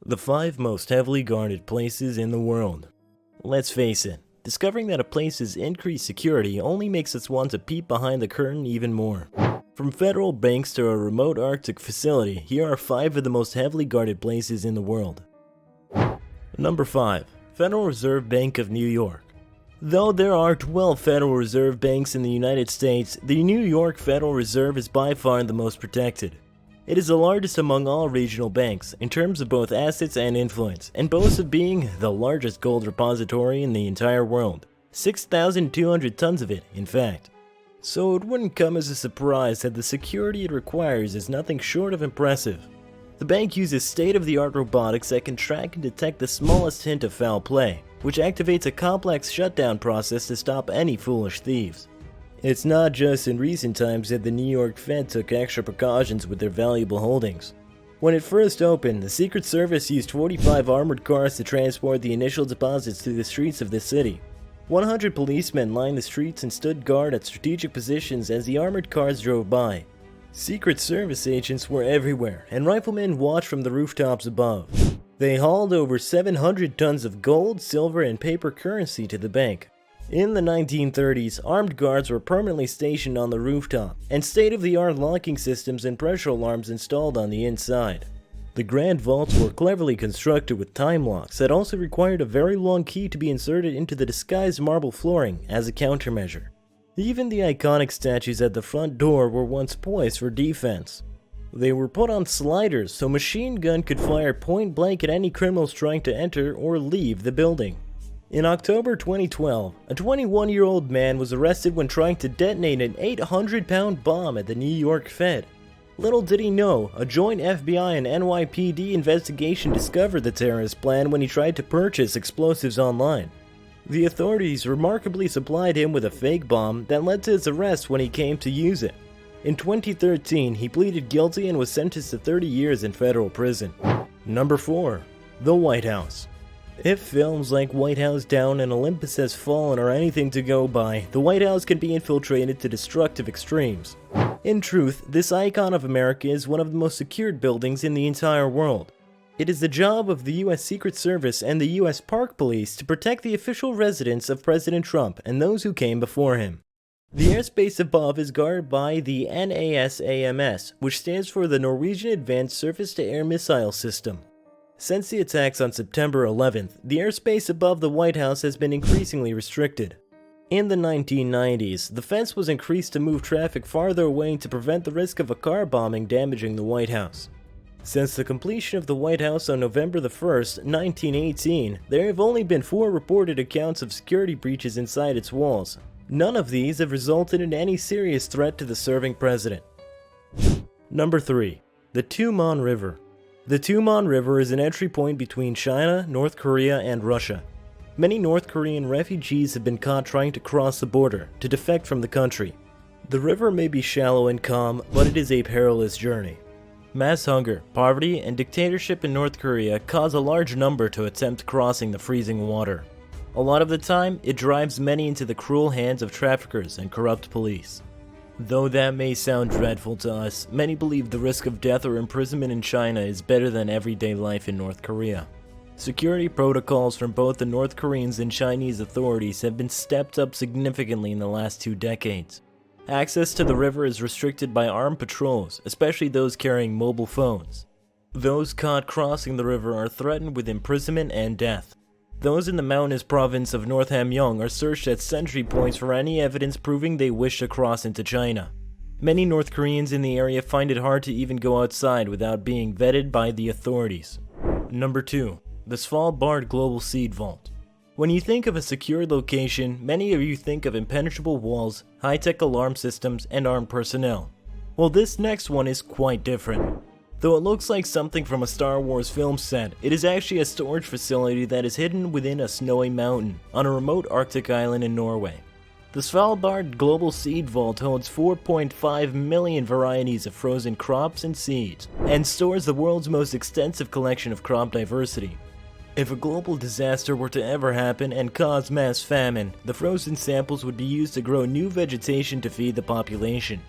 The 5 most heavily guarded places in the world. Let's face it, discovering that a place's increased security only makes us want to peep behind the curtain even more. From federal banks to a remote Arctic facility, here are 5 of the most heavily guarded places in the world. Number 5. Federal Reserve Bank of New York. Though there are 12 Federal Reserve banks in the United States, the New York Federal Reserve is by far the most protected. It is the largest among all regional banks in terms of both assets and influence, and boasts of being the largest gold repository in the entire world. 6,200 tons of it, in fact. So it wouldn't come as a surprise that the security it requires is nothing short of impressive. The bank uses state-of-the-art robotics that can track and detect the smallest hint of foul play, which activates a complex shutdown process to stop any foolish thieves. It's not just in recent times that the New York Fed took extra precautions with their valuable holdings. When it first opened, the Secret Service used 45 armored cars to transport the initial deposits through the streets of the city. 100 policemen lined the streets and stood guard at strategic positions as the armored cars drove by. Secret Service agents were everywhere, and riflemen watched from the rooftops above. They hauled over 700 tons of gold, silver, and paper currency to the bank. In the 1930s, armed guards were permanently stationed on the rooftop, and state-of-the-art locking systems and pressure alarms installed on the inside. The grand vaults were cleverly constructed with time locks that also required a very long key to be inserted into the disguised marble flooring as a countermeasure. Even the iconic statues at the front door were once poised for defense. They were put on sliders so machine gun could fire point blank at any criminals trying to enter or leave the building. In October 2012, a 21-year-old man was arrested when trying to detonate an 800-pound bomb at the New York Fed. Little did he know, a joint FBI and NYPD investigation discovered the terrorist plan when he tried to purchase explosives online. The authorities remarkably supplied him with a fake bomb that led to his arrest when he came to use it. In 2013, he pleaded guilty and was sentenced to 30 years in federal prison. Number 4. The White House. If films like White House Down and Olympus Has Fallen are anything to go by, the White House can be infiltrated to destructive extremes. In truth, this icon of America is one of the most secured buildings in the entire world. It is the job of the U.S. Secret Service and the U.S. Park Police to protect the official residence of President Trump and those who came before him. The airspace above is guarded by the NASAMS, which stands for the Norwegian Advanced Surface-to-Air Missile System. Since the attacks on September 11th, the airspace above the White House has been increasingly restricted. In the 1990s, the fence was increased to move traffic farther away to prevent the risk of a car bombing damaging the White House. Since the completion of the White House on November 1st, 1918, there have only been 4 reported accounts of security breaches inside its walls. None of these have resulted in any serious threat to the serving president. Number 3. The Tumen River. The Tumen River is an entry point between China, North Korea, and Russia. Many North Korean refugees have been caught trying to cross the border to defect from the country. The river may be shallow and calm, but it is a perilous journey. Mass hunger, poverty, and dictatorship in North Korea cause a large number to attempt crossing the freezing water. A lot of the time, it drives many into the cruel hands of traffickers and corrupt police. Though that may sound dreadful to us, many believe the risk of death or imprisonment in China is better than everyday life in North Korea. Security protocols from both the North Koreans and Chinese authorities have been stepped up significantly in the last 2 decades. Access to the river is restricted by armed patrols, especially those carrying mobile phones. Those caught crossing the river are threatened with imprisonment and death. Those in the mountainous province of North Hamgyong are searched at sentry points for any evidence proving they wish to cross into China. Many North Koreans in the area find it hard to even go outside without being vetted by the authorities. Number 2. The Svalbard Global Seed Vault. When you think of a secure location, many of you think of impenetrable walls, high-tech alarm systems, and armed personnel. Well, this next one is quite different. Though it looks like something from a Star Wars film set, it is actually a storage facility that is hidden within a snowy mountain on a remote Arctic island in Norway. The Svalbard Global Seed Vault holds 4.5 million varieties of frozen crops and seeds, and stores the world's most extensive collection of crop diversity. If a global disaster were to ever happen and cause mass famine, the frozen samples would be used to grow new vegetation to feed the population.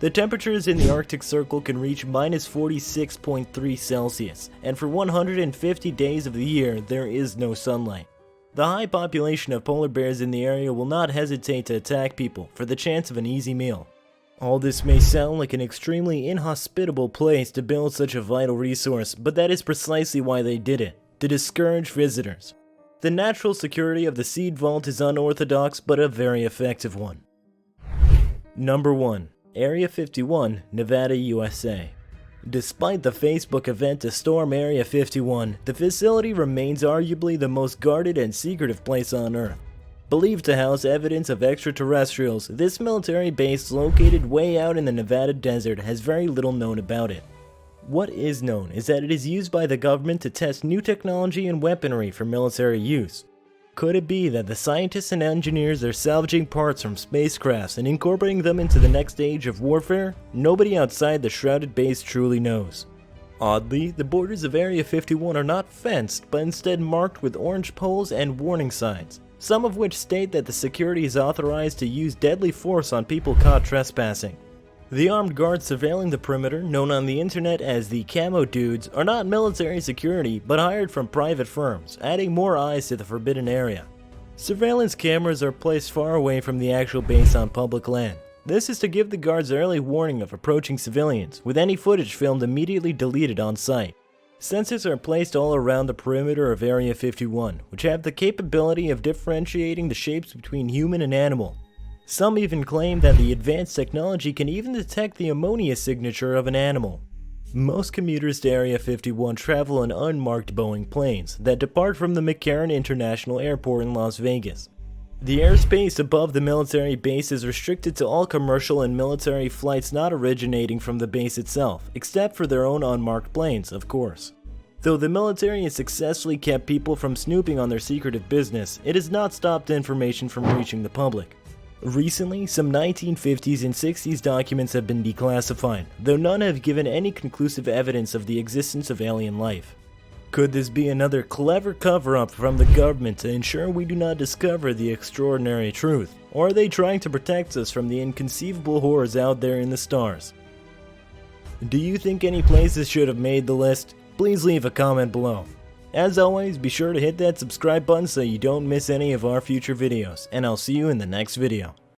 The temperatures in the Arctic Circle can reach minus 46.3 Celsius, and for 150 days of the year, there is no sunlight. The high population of polar bears in the area will not hesitate to attack people for the chance of an easy meal. All this may sound like an extremely inhospitable place to build such a vital resource, but that is precisely why they did it, to discourage visitors. The natural security of the seed vault is unorthodox, but a very effective one. Number 1. Area 51, Nevada, USA. Despite the Facebook event to storm Area 51, the facility remains arguably the most guarded and secretive place on Earth. Believed to house evidence of extraterrestrials, this military base located way out in the Nevada desert has very little known about it. What is known is that it is used by the government to test new technology and weaponry for military use. Could it be that the scientists and engineers are salvaging parts from spacecrafts and incorporating them into the next age of warfare? Nobody outside the shrouded base truly knows. Oddly, the borders of Area 51 are not fenced, but instead marked with orange poles and warning signs, some of which state that the security is authorized to use deadly force on people caught trespassing. The armed guards surveilling the perimeter, known on the internet as the Camo Dudes, are not military security but hired from private firms, adding more eyes to the forbidden area. Surveillance cameras are placed far away from the actual base on public land. This is to give the guards early warning of approaching civilians, with any footage filmed immediately deleted on site. Sensors are placed all around the perimeter of Area 51, which have the capability of differentiating the shapes between human and animal. Some even claim that the advanced technology can even detect the ammonia signature of an animal. Most commuters to Area 51 travel on unmarked Boeing planes that depart from the McCarran International Airport in Las Vegas. The airspace above the military base is restricted to all commercial and military flights not originating from the base itself, except for their own unmarked planes, of course. Though the military has successfully kept people from snooping on their secretive business, it has not stopped information from reaching the public. Recently, some 1950s and 60s documents have been declassified, though none have given any conclusive evidence of the existence of alien life. Could this be another clever cover-up from the government to ensure we do not discover the extraordinary truth? Or are they trying to protect us from the inconceivable horrors out there in the stars? Do you think any places should have made the list? Please leave a comment below. As always, be sure to hit that subscribe button so you don't miss any of our future videos, and I'll see you in the next video.